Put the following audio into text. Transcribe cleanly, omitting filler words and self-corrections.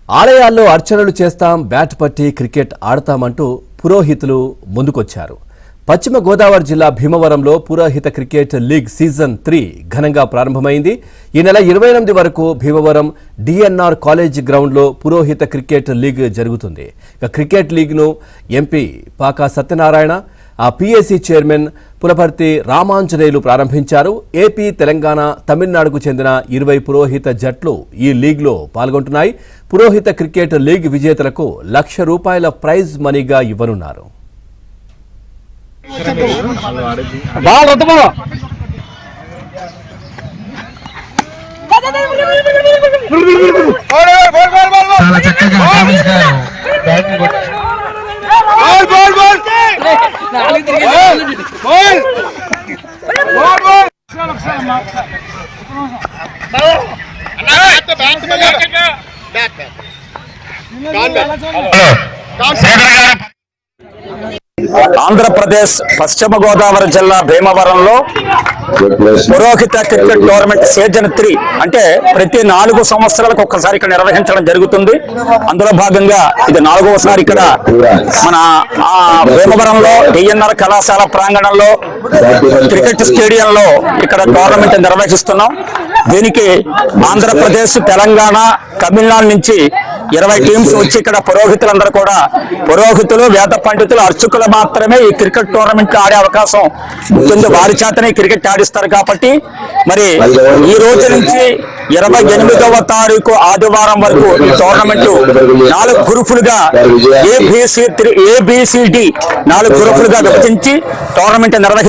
ఆలయాల్లో అర్చనలు చేస్తాం, బ్యాట్ పట్టి క్రికెట్ ఆడతామంటూ పురోహితులు ముందుకొచ్చారు. పశ్చిమ గోదావరి జిల్లా భీమవరంలో పురోహిత క్రికెట్ లీగ్ సీజన్ 3 ఘనంగా ప్రారంభమైంది. ఈ నెల 28 వరకు భీమవరం డిఎన్ఆర్ కాలేజ్ గ్రౌండ్లో పురోహిత క్రికెట్ లీగ్ జరుగుతుంది. క్రికెట్ లీగ్ను ఎంపీ పాకా సత్యనారాయణ, ఆ పిఎసి చైర్మన్ పులపర్తి రామాంజనేయులు ప్రారంభించారు. ఏపీ, తెలంగాణ, తమిళనాడుకు చెందిన 20 పురోహిత జట్లు ఈ లీగ్లో పాల్గొంటున్నాయి. పురోహిత క్రికెట్ లీగ్ విజేతలకు ₹1,00,000 ప్రైజ్ మనీగా ఇవ్వనున్నారు. ఆంధ్రప్రదేశ్ పశ్చిమ గోదావరి జిల్లా భీమవరంలో పురోహిత క్రికెట్ టోర్నమెంట్ సీజన్ 3 అంటే ప్రతి 4 సంవత్సరాలకు ఒక్కసారి ఇక్కడ నిర్వహించడం జరుగుతుంది. అందులో భాగంగా ఇది 4వసారి ఇక్కడ మన భీమవరంలో డిఎన్ఆర్ కళాశాల ప్రాంగణంలో క్రికెట్ స్టేడియంలో ఇక్కడ టోర్నమెంట్ నిర్వహిస్తున్నాం. దీనికి ఆంధ్రప్రదేశ్, తెలంగాణ, తమిళనాడు నుంచి 20 టీమ్స్ వచ్చి ఇక్కడ పురోహితులందరూ కూడా పురోహితులు, వేద పండితులు, అర్చకులు మాత్రమే ఈ క్రికెట్ టోర్నమెంట్ ఆడే అవకాశం ఉంటుంది. వారి చేతనే క్రికెట్ ఆడిస్తారు కాబట్టి మరి ఈ రోజు నుంచి 28వ తారీఖు ఆదివారం వరకు ఈ టోర్నమెంట్ 4 గ్రూపులుగా ABCD 4 గ్రూపులుగా విభజించి టోర్నమెంట్ నిర్వహిస్తారు.